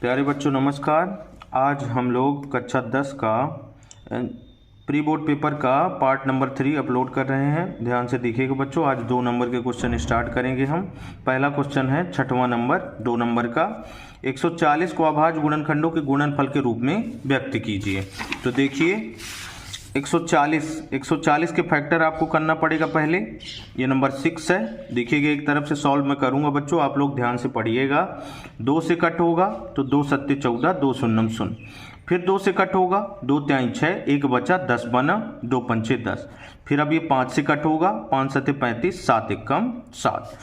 प्यारे बच्चों नमस्कार। आज हम लोग कक्षा 10 का प्री बोर्ड पेपर का पार्ट नंबर 3 अपलोड कर रहे हैं। ध्यान से देखिएगा बच्चों, आज 2 नंबर के क्वेश्चन स्टार्ट करेंगे हम। पहला क्वेश्चन है 6वां नंबर 2 नंबर का, 140 को अभाज्य गुणनखंडों के गुणनफल के रूप में व्यक्त कीजिए। तो देखिए 140 के फैक्टर आपको करना पड़ेगा पहले। ये नंबर 6 है। देखिएगा एक तरफ से सॉल्व मैं करूंगा बच्चों, आप लोग ध्यान से पढ़िएगा। 2 से कट होगा तो 2 सत्ते 14, 2 शून्यम शून्य। फिर 2 से कट होगा, 2 त्याई 6, 1 बचा 10 बना, 2 पंचे 10। फिर अब ये 5 से कट होगा, 5 सत्ते 35, 7 एकम 7।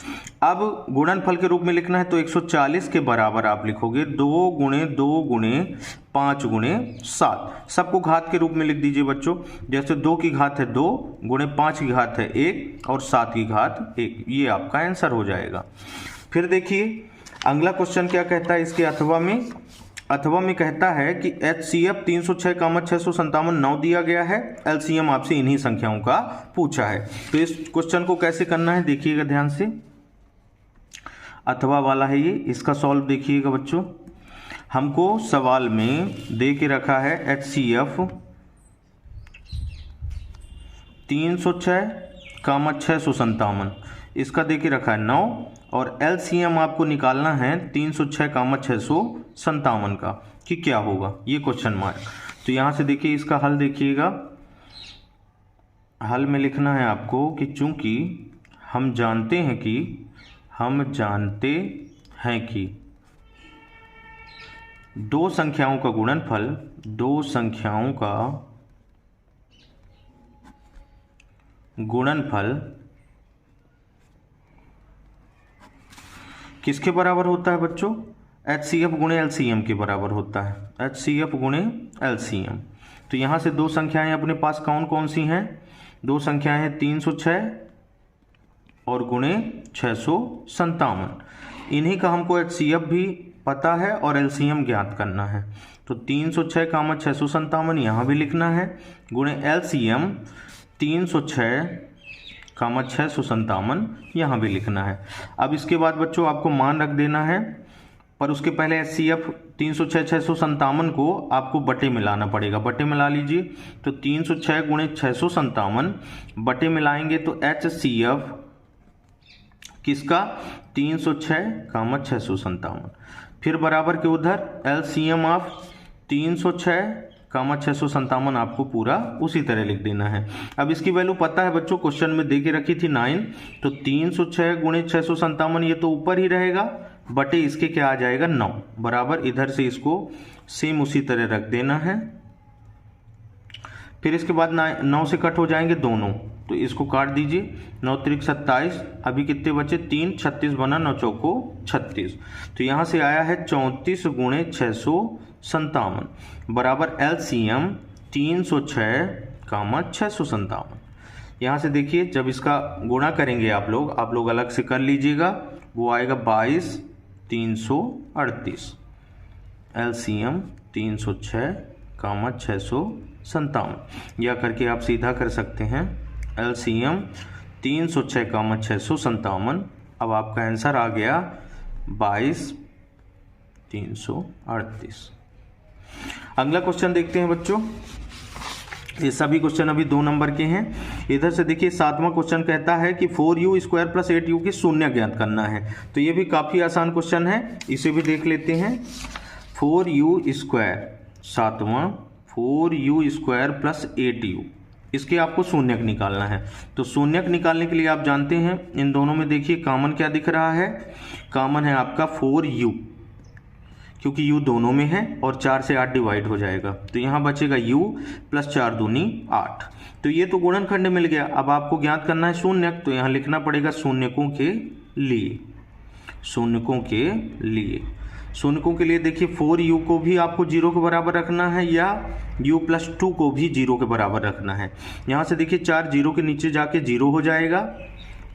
अब गुणनफल के रूप में लिखना है तो 140 के बराबर आप लिखोगे 2 गुणे 2 गुणे 5 गुणे 7। सबको घात के रूप में लिख दीजिए बच्चों। जैसे 2 की घात है 2, गुणे 5 की घात है 1 और 7 की घात 1। ये आपका आंसर हो जाएगा। फिर देखिए अगला क्वेश्चन क्या कहता है इसके अथवा में कहता है कि HCF 306, 657, 9 दिया गया है। LCM आपसे इन्हीं संख्याओं का पूछा है। तो इस क्वेश्चन को कैसे करना है देखिएगा ध्यान से। अथवा वाला है ये, इसका सॉल्व देखिएगा बच्चों। हमको सवाल में दे के रखा है HCF 306, 657, इसका दे के रखा है 9 और LCM आपको निकालना है 306, 657 का कि क्या होगा, ये क्वेश्चन मार्क। तो यहां से देखिए इसका हल देखिएगा। हल में लिखना है आपको कि चूंकि हम जानते हैं कि दो संख्याओं का गुणनफल किसके बराबर होता है बच्चों? HCF गुणे LCM के बराबर होता है। HCF गुणे LCM। तो यहां से दो संख्याएं अपने पास कौन कौन सी हैं? दो संख्याएं हैं 306 और गुणे 657। इन्हीं का हमको HCF भी पता है और LCM ज्ञात करना है। तो 306, 657 यहां भी लिखना है, गुणे LCM 306, 657 यहाँ भी लिखना है। अब इसके बाद बच्चों आपको मान रख देना है, पर उसके पहले HCF 306, 657 को आपको बटे मिलाना पड़ेगा। बटे मिला लीजिए। तो 306 गुणे 657 बटे मिलाएंगे तो HCF किसका? 306, 657। फिर बराबर के उधर LCM ऑफ 306, 657 आपको पूरा उसी तरह लिख देना है। अब इसकी वैल्यू पता है बच्चों, क्वेश्चन में दे के रखी थी 9। तो 306 गुणे 657 ये तो ऊपर ही रहेगा, बटे इसके क्या आ जाएगा 9 बराबर। इधर से इसको सेम उसी तरह रख देना है। फिर इसके बाद 9 से कट हो जाएंगे दोनों, तो इसको काट दीजिए। 9 त्रिक 27, अभी कितने बचे 3, 36 बना, 9 चौको 36। तो यहां से आया है 34 गुणे 657 बराबर LCM 306, 657। यहां से देखिए जब इसका गुणा करेंगे आप लोग अलग से कर लीजिएगा, वो आएगा 22, 338। LCM 306, 657 या करके आप सीधा कर सकते हैं LCM 306, 657। अब आपका आंसर आ गया 22, 338। अगला क्वेश्चन देखते हैं बच्चों। ये सभी क्वेश्चन अभी 2 नंबर के हैं। इधर से देखिए 7वां क्वेश्चन कहता है कि 4u² प्लस 8u की शून्य ज्ञात करना है। तो ये भी काफी आसान क्वेश्चन है, इसे भी देख लेते हैं। 4u², 7वां 4u² प्लस 8u, इसके आपको शून्यक निकालना है। तो शून्यक निकालने के लिए आप जानते हैं इन दोनों में देखिए कॉमन क्या दिख रहा है? कॉमन है आपका 4u, क्योंकि u दोनों में है और 4 से 8 डिवाइड हो जाएगा। तो यहाँ बचेगा u प्लस 4 दूनी 8। तो ये तो गुणनखंड मिल गया। अब आपको ज्ञात करना है शून्यक, तो यहाँ लिखना पड़ेगा शून्यकों के लिए देखिए 4u को भी आपको 0 के बराबर रखना है या u प्लस 2 को भी 0 के बराबर रखना है। यहाँ से देखिए 4 0 के नीचे जाके 0 हो जाएगा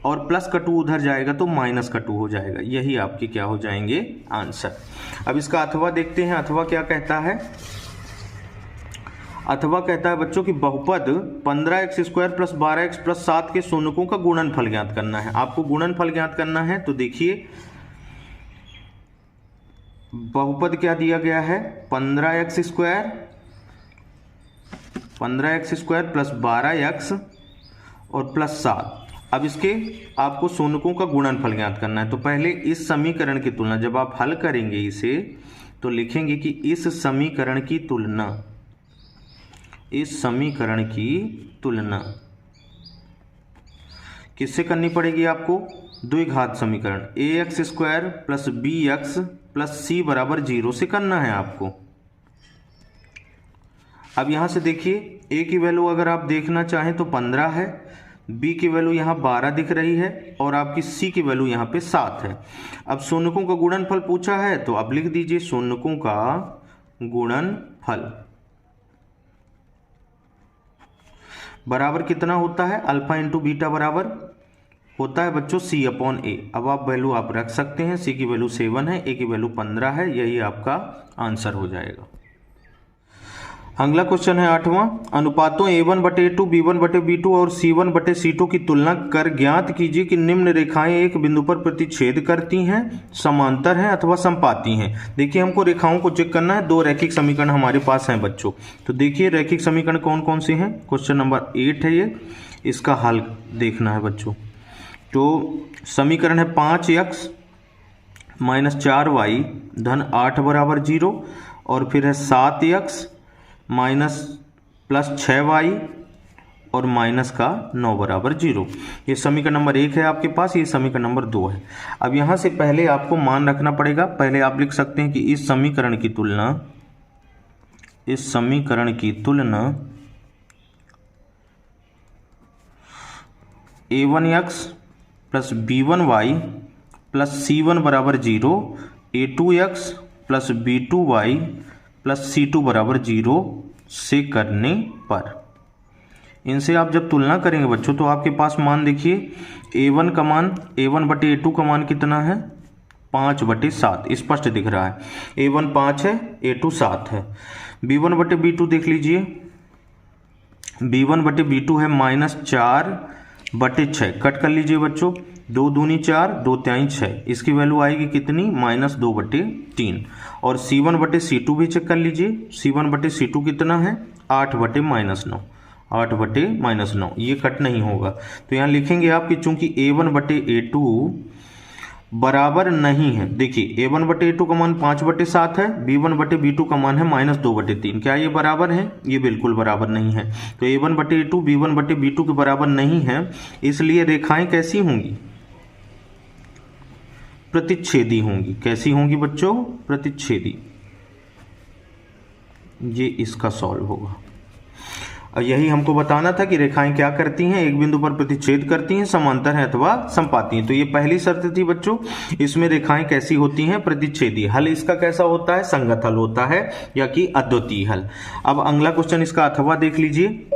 और प्लस का 2 उधर जाएगा तो माइनस का 2 हो जाएगा। यही आपके क्या हो जाएंगे आंसर। अब इसका अथवा देखते हैं। अथवा क्या कहता है? अथवा कहता है बच्चों कि बहुपद 15x² प्लस 12x प्लस 7 के शून्यकों का गुणनफल ज्ञात करना है। आपको गुणनफल ज्ञात करना है। तो देखिए बहुपद क्या दिया गया है 15x स्क्वायर प्लस 12x और प्लस 7। अब इसके आपको शून्यकों का गुणनफल ज्ञात करना है। तो पहले इस समीकरण की तुलना, जब आप हल करेंगे इसे तो लिखेंगे कि इस समीकरण की तुलना किससे करनी पड़ेगी आपको, द्विघात समीकरण ax square plus bx plus c बराबर 0 से करना है आपको। अब यहां से देखिए a की वैल्यू अगर आप देखना चाहें तो 15 है, b की वैल्यू यहाँ 12 दिख रही है और आपकी c की वैल्यू यहाँ पे 7 है। अब शून्यकों का गुणनफल पूछा है तो अब लिख दीजिए शून्यकों का गुणनफल बराबर कितना होता है, अल्फा इंटू बीटा बराबर होता है बच्चों c अपॉन a। अब आप वैल्यू आप रख सकते हैं, c की वैल्यू 7 है, a की वैल्यू 15 है, यही आपका आंसर हो जाएगा। अगला क्वेश्चन है 8वां, अनुपातों a1/a2 b1/b2 और c1/c2 की तुलना कर ज्ञात कीजिए कि निम्न रेखाएं एक बिंदु पर प्रतिच्छेद करती हैं, समांतर हैं अथवा समपाती हैं। देखिए हमको रेखाओं को चेक करना है, दो रैखिक समीकरण हमारे पास हैं बच्चों। तो देखिए रैखिक समीकरण कौन कौन से हैं, क्वेश्चन नंबर 8 है ये, इसका हल देखना है बच्चों। तो समीकरण है 5x माइनस 4y धन 8 बराबर 0 और फिर है 7x माइनस प्लस 6y और माइनस का 9 बराबर 0। ये समीकरण नंबर 1 है आपके पास, ये समीकरण नंबर 2 है। अब यहां से पहले आपको मान रखना पड़ेगा, पहले आप लिख सकते हैं कि इस समीकरण की तुलना a1x plus b1y plus c1 बराबर 0, a2x plus b2y plus c2 बराबर 0 से करने पर, इनसे आप जब तुलना करेंगे बच्चों तो आपके पास मान देखिए a1 का मान a1/a2 का मान कितना है 5/7 स्पष्ट दिख रहा है। a1 5 है, a2 7 है। b1/b2 देख लीजिए, b1/b2 है -4/6, कट कर लीजिए बच्चों, 2 दूनी 4 2 3 6, इसकी वैल्यू आएगी कितनी -2/3। और c1/c2 भी चेक कर लीजिए, c1/c2 कितना है 8/-9, 8/-9, ये कट नहीं होगा। तो यहाँ लिखेंगे आप कि चूंकि a1/a2 बराबर नहीं है, देखिए a1/a2 का मान 5/7 है, b1/b2 का मान है -2/3, क्या ये बराबर है, ये बिल्कुल बराबर नहीं है। तो a1/a2 b1/b2 के बराबर नहीं है, इसलिए रेखाएं कैसी होंगी, प्रतिच्छेदी होंगी। कैसी होंगी बच्चों, प्रतिच्छेदी। ये इसका सॉल्व होगा। और यही हमको बताना था कि रेखाएं क्या करती हैं, एक बिंदु पर प्रतिच्छेद करती हैं, समांतर हैं अथवा समपाती हैं। तो ये पहली शर्त थी बच्चों, इसमें रेखाएं कैसी होती हैं, प्रतिच्छेदी। हल इसका कैसा होता है, संगत हल होता है या कि अद्वितीय हल। अब अगला क्वेश्चन इसका अथवा देख लीजिए।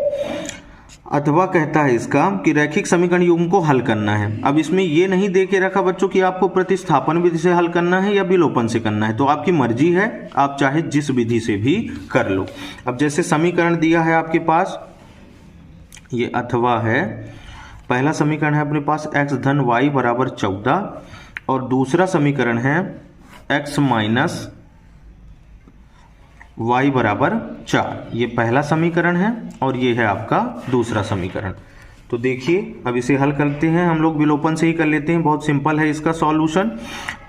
अथवा कहता है इसका कि रैखिक समीकरण युग्म को हल करना है। अब इसमें ये नहीं दे के रखा बच्चों कि आपको प्रतिस्थापन विधि से हल करना है या विलोपन से करना है, तो आपकी मर्जी है, आप चाहे जिस विधि से भी कर लो। अब जैसे समीकरण दिया है आपके पास, ये अथवा है, पहला समीकरण है अपने पास x धन y बराबर 14 और दूसरा समीकरण है x माइनस y बराबर 4। ये पहला समीकरण है और ये है आपका दूसरा समीकरण। तो देखिए अब इसे हल करते हैं हम लोग, विलोपन से ही कर लेते हैं, बहुत सिंपल है इसका सॉल्यूशन।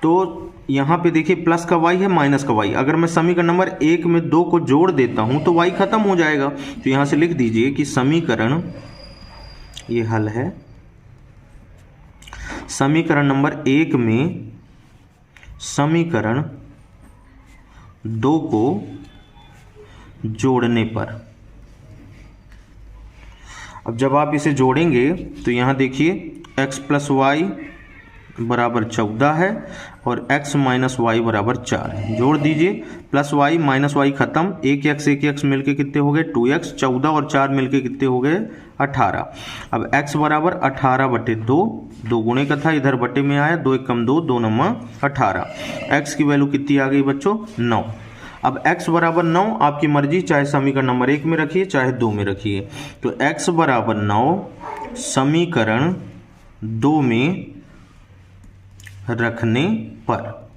तो यहाँ पे देखिए प्लस का y है माइनस का y, अगर मैं समीकरण नंबर 1 में 2 को जोड़ देता हूं तो y खत्म हो जाएगा। तो यहाँ से लिख दीजिए कि समीकरण, ये हल है, समीकरण नंबर 1 में समीकरण 2 को जोड़ने पर, अब जब आप इसे जोड़ेंगे तो यहां देखिए x प्लस वाई बराबर 14 है और x माइनस वाई बराबर 4 है। जोड़ दीजिए, प्लस वाई माइनस वाई खत्म, एक एक्स मिलके कितने हो गए 2x, 14 और 4 मिलके कितने हो गए 18। अब x बराबर 18/2, 2 गुणे का था इधर बटे में आया, 2 1 कम 2, 2 9 18। x की वैल्यू कितनी आ गई बच्चों 9। अब x बराबर 9, आपकी मर्जी, चाहे समीकरण नंबर 1 में रखिए चाहे 2 में रखिए। तो x बराबर 9 समीकरण 2 में रखने पर,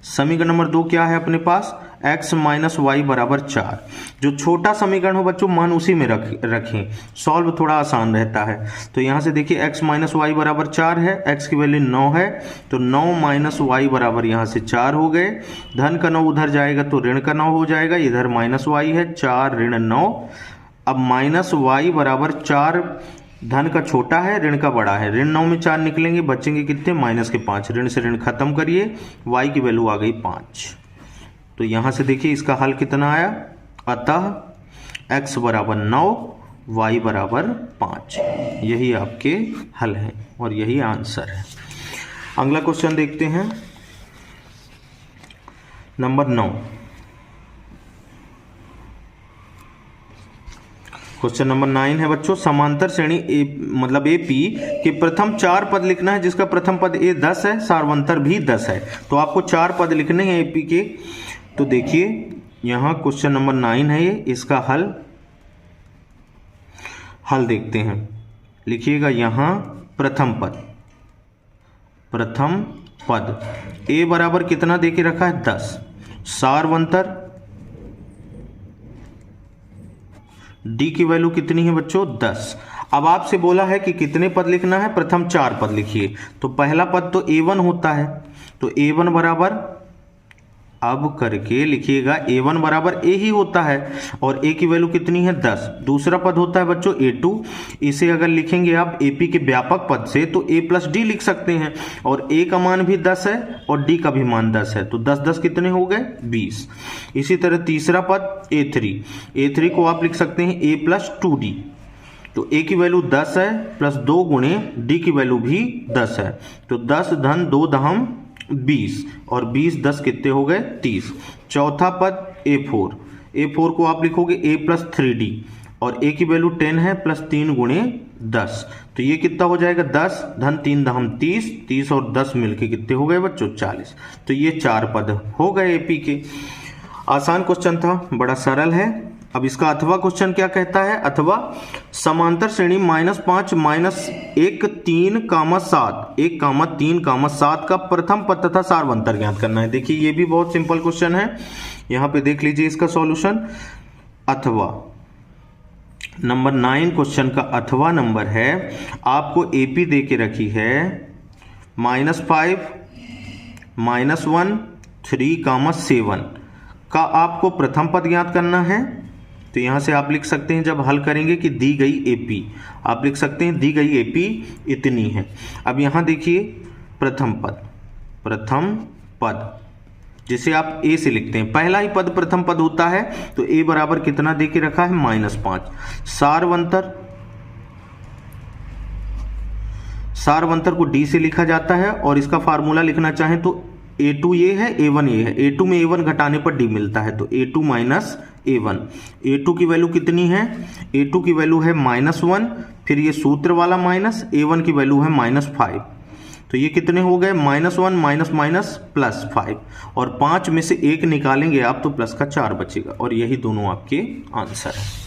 समीकरण नंबर 2 क्या है अपने पास, x माइनस वाई बराबर 4। जो छोटा समीकरण हो बच्चों मान उसी में रखें, सॉल्व थोड़ा आसान रहता है। तो यहाँ से देखिए x माइनस वाई बराबर 4 है, x की वैल्यू 9 है, तो 9 माइनस वाई बराबर यहाँ से 4 हो गए। धन का 9 उधर जाएगा तो ऋण का 9 हो जाएगा, इधर माइनस वाई है, 4 ऋण 9। अब माइनस वाई बराबर 4, धन का छोटा है ऋण का बड़ा है, ऋण 9 में 4 निकलेंगे, बचेंगे कितने, माइनस के 5। ऋण से ऋण खत्म करिए, y की वैल्यू आ गई 5। तो यहां से देखिए इसका हल कितना आया, अतः x बराबर 9, y बराबर 5। यही आपके हल है और यही आंसर है। अगला क्वेश्चन देखते हैं, नंबर 9। क्वेश्चन नंबर 9 है बच्चों, समांतर श्रेणी मतलब एपी के प्रथम 4 पद लिखना है, जिसका प्रथम पद ए 10 है, सार्वंतर भी 10 है। तो आपको 4 पद लिखने हैं एपी के। तो देखिए यहां क्वेश्चन नंबर 9 है ये, इसका हल देखते हैं। लिखिएगा यहां प्रथम पद ए बराबर कितना देके रखा है, 10, सार्वंतर डी की वैल्यू कितनी है बच्चों, 10। अब आपसे बोला है कि कितने पद लिखना है, प्रथम 4 पद लिखिए। तो पहला पद तो a1 होता है, तो a1 बराबर, अब करके लिखिएगा a1 बराबर a ही होता है और a की वैल्यू कितनी है, 10। दूसरा पद होता है बच्चों a2, इसे अगर लिखेंगे आप AP के व्यापक पद से तो a प्लस डी लिख सकते हैं, और a का मान भी 10 है और d का भी मान 10 है, तो 10 10 कितने हो गए, 20। इसी तरह तीसरा पद a3 को आप लिख सकते हैं a प्लस 2d, तो a की वैल्यू 10 है प्लस 2 गुणे d की वैल्यू भी 10 है, तो 10 धन 2 दहम 20 और 20 10 कितने हो गए, 30। चौथा पद a4 को आप लिखोगे a प्लस 3d और a की वैल्यू 10 है प्लस 3 गुणे 10, तो ये कितना हो जाएगा, 10 धन 3 दहम 30, 30 और 10 मिलके कितने हो गए बच्चों, 40। तो ये 4 पद हो गए एपी के। आसान क्वेश्चन था, बड़ा सरल है। अब इसका अथवा क्वेश्चन क्या कहता है, अथवा समांतर श्रेणी -5 -1 3 7 1 3 7 का प्रथम पद तथा सार्वंतर ज्ञात करना है। देखिए ये भी बहुत सिंपल क्वेश्चन है, यहां पे देख लीजिए इसका सॉल्यूशन। अथवा नंबर 9 क्वेश्चन का अथवा नंबर है, आपको एपी दे के रखी है -5 -1 3 7 का आपको प्रथम पद ज्ञात करना है। तो यहां से आप लिख सकते हैं, जब हल करेंगे कि दी गई एपी, आप लिख सकते हैं दी गई एपी इतनी है। अब यहां देखिए प्रथम पद जिसे आप ए से लिखते हैं, पहला ही पद प्रथम पद होता है, तो ए बराबर कितना दे के रखा है, -5। सारवंतर को डी से लिखा जाता है और इसका फार्मूला लिखना चाहें तो a2 ये है, a1 ये है, a2 में a1 घटाने पर d मिलता है, तो a2 माइनस a1। a2 की वैल्यू कितनी है, a2 की वैल्यू है -1, फिर ये सूत्र वाला माइनस, a1 की वैल्यू है -5, तो ये कितने हो गए, -1 माइनस माइनस +5, और 5 में से 1 निकालेंगे आप तो प्लस का 4 बचेगा, और यही दोनों आपके आंसर है।